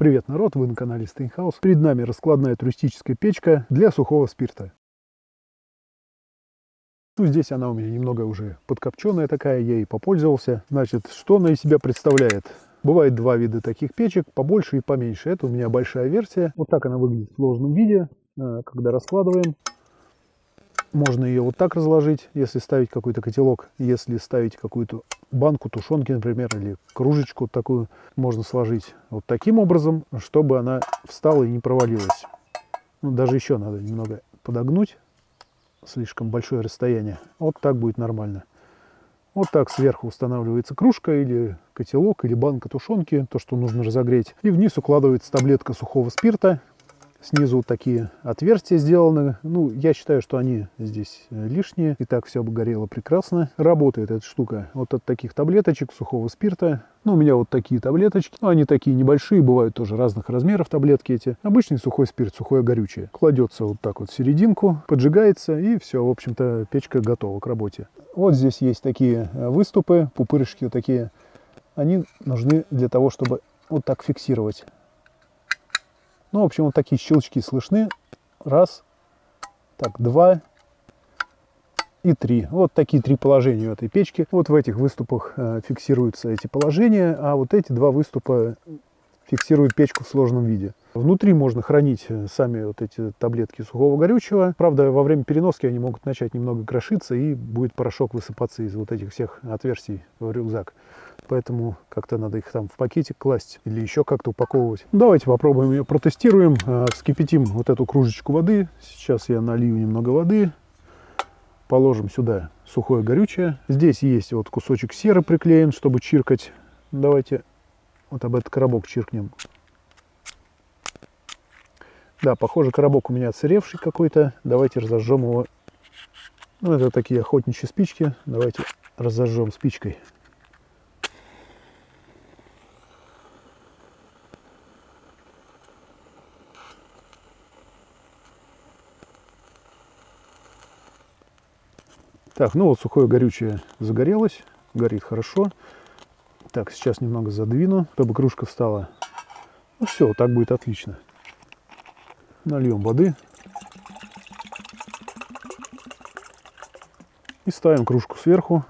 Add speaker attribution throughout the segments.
Speaker 1: Привет, народ! Вы на канале Steinhaus. Перед нами раскладная туристическая печка для сухого спирта. Ну, здесь она у меня немного уже подкопченая такая, я ей попользовался. Значит, что она из себя представляет? Бывает два вида таких печек, побольше и поменьше. Это у меня большая версия. Вот так она выглядит в сложном виде, когда раскладываем. Можно ее вот так разложить, если ставить какой-то котелок, если ставить какую-то банку тушенки, например, или кружечку такую, можно сложить вот таким образом, чтобы она встала и не провалилась. Ну, даже еще надо немного подогнуть, слишком большое расстояние. Вот так будет нормально. Вот так сверху устанавливается кружка или котелок, или банка тушенки, то, что нужно разогреть. И вниз укладывается таблетка сухого спирта. Снизу вот такие отверстия сделаны. Ну, я считаю, что они здесь лишние. И так все обгорело прекрасно. Работает эта штука вот от таких таблеточек сухого спирта. Ну, у меня вот такие таблеточки. Ну, они такие небольшие, бывают тоже разных размеров таблетки эти. Обычный сухой спирт, сухое горючее. Кладется вот так вот в серединку, поджигается, и все, в общем-то, печка готова к работе. Вот здесь есть такие выступы, пупырышки вот такие. Они нужны для того, чтобы вот так фиксировать. Ну, в общем, вот такие щелчки слышны. Раз, так, два и три. Вот такие три положения у этой печки. Вот в этих выступах фиксируются эти положения, а вот эти два выступа фиксируют печку в сложном виде. Внутри можно хранить сами вот эти таблетки сухого горючего. Правда, во время переноски они могут начать немного крошиться, и будет порошок высыпаться из вот этих всех отверстий в рюкзак. Поэтому как-то надо их там в пакетик класть или еще как-то упаковывать. Давайте попробуем ее, протестируем. Вскипятим вот эту кружечку воды. Сейчас я налью немного воды. Положим сюда сухое горючее. Здесь есть вот кусочек серы приклеен, чтобы чиркать. Давайте вот об этот коробок чиркнем. Да, похоже, коробок у меня отсыревший какой-то. Давайте разожжем его. Ну, это такие охотничьи спички. Давайте разожжем спичкой. Так, ну вот сухое горючее загорелось. Горит хорошо. Так, сейчас немного задвину, чтобы кружка встала. Ну все, так будет отлично. Нальем воды. И ставим кружку сверху.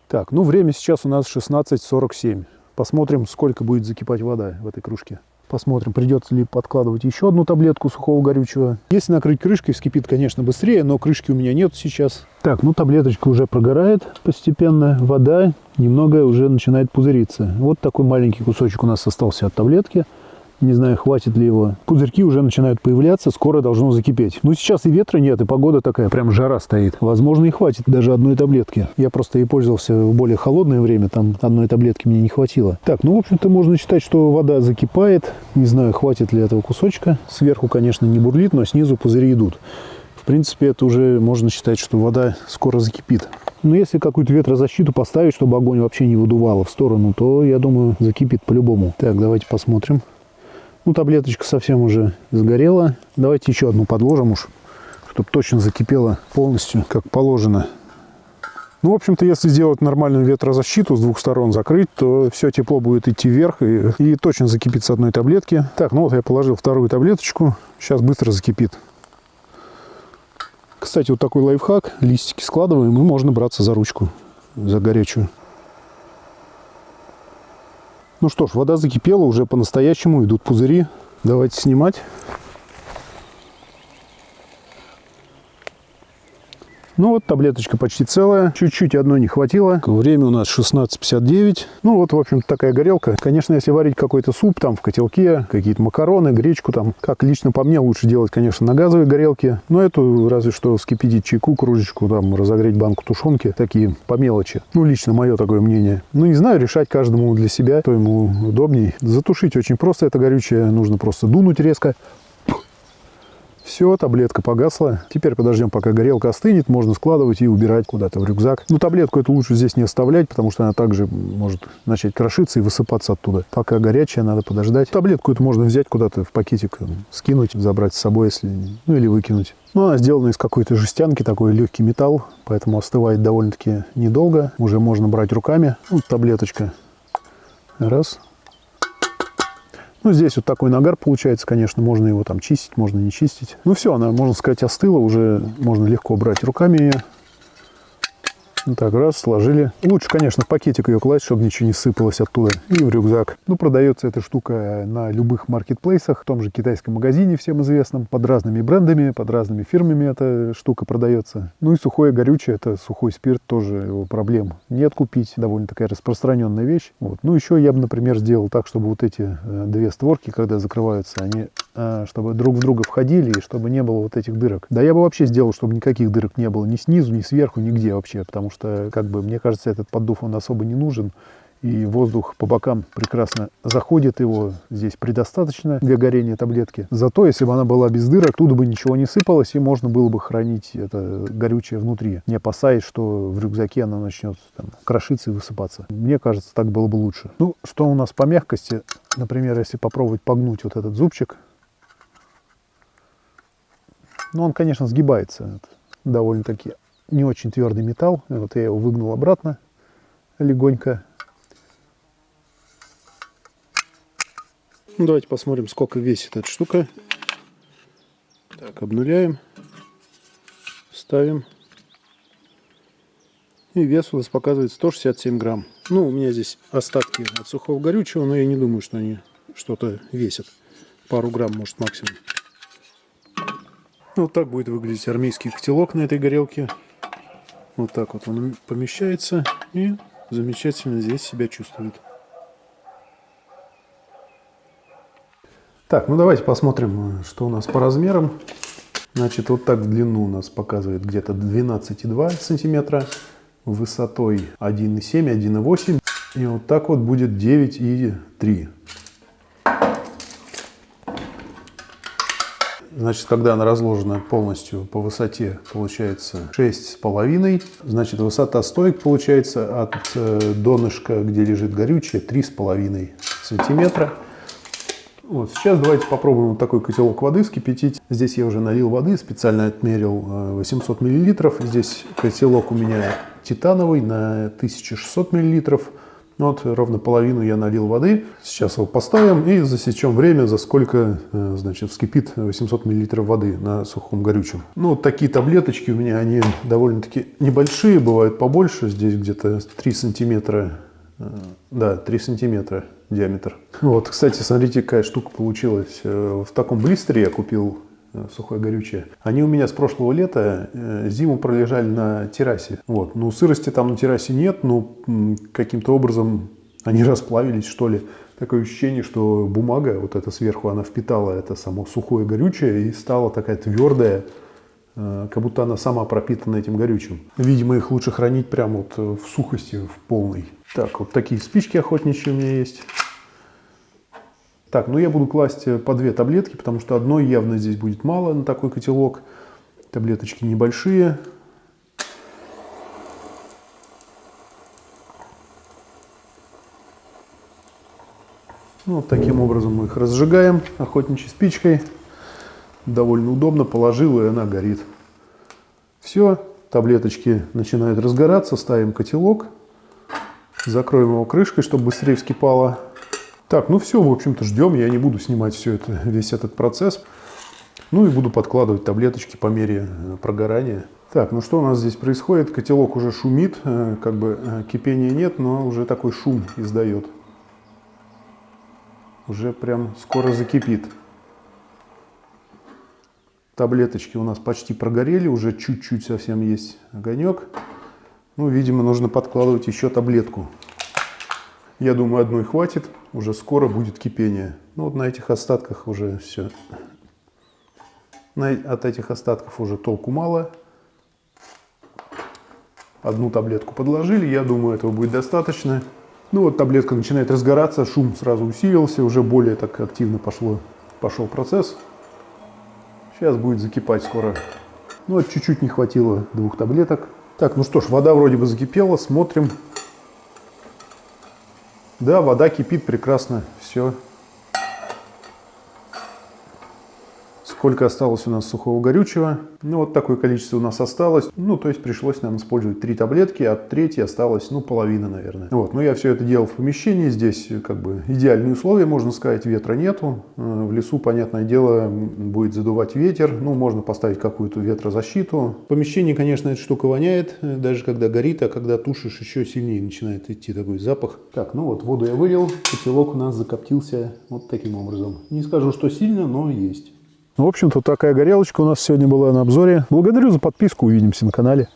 Speaker 1: Так, ну время сейчас у нас 16:47. Посмотрим, сколько будет закипать вода в этой кружке. Посмотрим, придется ли подкладывать еще одну таблетку сухого горючего. Если накрыть крышкой, вскипит, конечно, быстрее, но крышки у меня нет сейчас. Так, ну таблеточка уже прогорает постепенно. Вода немного уже начинает пузыриться. Вот такой маленький кусочек у нас остался от таблетки. Не знаю, хватит ли его. Пузырьки уже начинают появляться, скоро должно закипеть. Ну, сейчас и ветра нет, и погода такая, прям жара стоит. Возможно, и хватит даже одной таблетки. Я просто и пользовался в более холодное время, там одной таблетки мне не хватило. Так, ну, в общем-то, можно считать, что вода закипает. Не знаю, хватит ли этого кусочка. Сверху, конечно, не бурлит, но снизу пузыри идут. В принципе, это уже можно считать, что вода скоро закипит. Но если какую-то ветрозащиту поставить, чтобы огонь вообще не выдувало в сторону, то, я думаю, закипит по-любому. Так, давайте посмотрим. Ну, таблеточка совсем уже сгорела. Давайте еще одну подложим уж, чтобы точно закипела полностью, как положено. Ну, в общем-то, если сделать нормальную ветрозащиту, с двух сторон закрыть, то все тепло будет идти вверх и точно закипит с одной таблетки. Так, ну вот я положил вторую таблеточку. Сейчас быстро закипит. Кстати, вот такой лайфхак. Листики складываем, и можно браться за ручку, за горячую. Ну что ж, вода закипела, уже по-настоящему идут пузыри. Давайте снимать. Ну вот, таблеточка почти целая. Чуть-чуть одной не хватило. Время у нас 16:59. Ну вот, в общем-то, такая горелка. Конечно, если варить какой-то суп там в котелке, какие-то макароны, гречку там, как лично по мне, лучше делать, конечно, на газовой горелке. Но эту разве что вскипятить чайку, кружечку, там, разогреть банку тушенки. Такие по мелочи. Ну, лично мое такое мнение. Ну, не знаю, решать каждому для себя, то ему удобней. Затушить очень просто это горючее. Нужно просто дунуть резко. Все, таблетка погасла. Теперь подождем, пока горелка остынет. Можно складывать и убирать куда-то в рюкзак. Но таблетку эту лучше здесь не оставлять, потому что она также может начать крошиться и высыпаться оттуда. Пока горячая, надо подождать. Таблетку эту можно взять куда-то в пакетик, скинуть, забрать с собой, если, ну или выкинуть. Ну, она сделана из какой-то жестянки, такой легкий металл, поэтому остывает довольно-таки недолго. Уже можно брать руками. Вот таблеточка. Раз. Ну, здесь вот такой нагар получается, конечно, можно его там чистить, можно не чистить. Ну, все, она, можно сказать, остыла, уже можно легко брать руками ее. Вот так, раз, сложили. Лучше, конечно, в пакетик ее класть, чтобы ничего не сыпалось оттуда. И в рюкзак. Ну, продается эта штука на любых маркетплейсах, в том же китайском магазине, всем известном. Под разными брендами, под разными фирмами эта штука продается. Ну и сухое горючее, это сухой спирт, тоже его проблем нет купить. Довольно такая распространенная вещь. Вот. Ну, еще я бы, например, сделал так, чтобы вот эти две створки, когда закрываются, они чтобы друг в друга входили и чтобы не было вот этих дырок. Да я бы вообще сделал, чтобы никаких дырок не было ни снизу, ни сверху, нигде вообще, потому что, как бы, мне кажется, этот поддув, он особо не нужен, и воздух по бокам прекрасно заходит, его здесь предостаточно для горения таблетки. Зато, если бы она была без дырок, оттуда бы ничего не сыпалось, и можно было бы хранить это горючее внутри, не опасаясь, что в рюкзаке оно начнет там крошиться и высыпаться. Мне кажется, так было бы лучше. Ну, что у нас по мягкости? Например, если попробовать погнуть вот этот зубчик, ну, он, конечно, сгибается. Это довольно-таки не очень твердый металл. Вот я его выгнул обратно легонько. Ну, давайте посмотрим, сколько весит эта штука. Так, обнуляем. Ставим. И вес у нас показывает 167 грамм. Ну, у меня здесь остатки от сухого горючего, но я не думаю, что они что-то весят. Пару грамм, может, максимум. Вот так будет выглядеть армейский котелок на этой горелке. Вот так вот он помещается и замечательно здесь себя чувствует. Так, ну давайте посмотрим, что у нас по размерам. Значит, вот так в длину у нас показывает где-то 12,2 сантиметра, высотой 1,7, 1,8. И вот так вот будет 9,3. Значит, когда она разложена полностью по высоте, получается 6,5. Значит, высота стоек получается от донышка, где лежит горючее, 3,5 сантиметра. Вот, сейчас давайте попробуем вот такой котелок воды вскипятить. Здесь я уже налил воды, специально отмерил 800 мл. Здесь котелок у меня титановый на 1600 мл. Вот, ровно половину я налил воды. Сейчас его поставим и засечем время, за сколько, значит, вскипит 800 мл воды на сухом горючем. Ну, вот такие таблеточки у меня, они довольно-таки небольшие, бывают побольше. Здесь где-то 3 сантиметра, да, 3 сантиметра диаметр. Вот, кстати, смотрите, какая штука получилась. В таком блистере я купил сухое горючее. Они у меня с прошлого лета зиму пролежали на террасе. Вот. Ну, сырости там на террасе нет, но каким-то образом они расплавились, что ли. Такое ощущение, что бумага, вот эта сверху, она впитала это само сухое горючее и стала такая твердая, как будто она сама пропитана этим горючим. Видимо, их лучше хранить прямо вот в сухости, в полной. Так, вот такие спички охотничьи у меня есть. Так, ну я буду класть по 2 таблетки, потому что одной явно здесь будет мало на такой котелок. Таблеточки небольшие. Ну, вот таким образом мы их разжигаем охотничьей спичкой. Довольно удобно, положил, и она горит. Все, таблеточки начинают разгораться, ставим котелок. Закроем его крышкой, чтобы быстрее вскипало. Так, ну все, в общем-то, ждем. Я не буду снимать все это, весь этот процесс. Ну и буду подкладывать таблеточки по мере прогорания. Так, ну что у нас здесь происходит? Котелок уже шумит, как бы кипения нет, но уже такой шум издает. Уже прям скоро закипит. Таблеточки у нас почти прогорели, уже чуть-чуть совсем есть огонек. Ну, видимо, нужно подкладывать еще таблетку. Я думаю, одной хватит, уже скоро будет кипение. Ну вот на этих остатках уже все. От этих остатков уже толку мало. Одну таблетку подложили, я думаю, этого будет достаточно. Ну вот таблетка начинает разгораться, шум сразу усилился, уже более так активно пошел процесс. Сейчас будет закипать скоро. Ну вот чуть-чуть не хватило 2 таблеток. Так, ну что ж, вода вроде бы закипела, смотрим. Да, вода кипит прекрасно, все. Сколько осталось у нас сухого горючего? Ну, вот такое количество у нас осталось. Ну, то есть пришлось нам использовать 3 таблетки, а третьей осталось, ну, половина, наверное. Вот, но я все это делал в помещении. Здесь как бы идеальные условия, можно сказать, ветра нету. В лесу, понятное дело, будет задувать ветер. Ну, можно поставить какую-то ветрозащиту. В помещении, конечно, эта штука воняет, даже когда горит, а когда тушишь, еще сильнее начинает идти такой запах. Так, ну вот, воду я вылил, котелок у нас закоптился вот таким образом. Не скажу, что сильно, но есть. Ну, в общем-то, такая горелочка у нас сегодня была на обзоре. Благодарю за подписку, увидимся на канале.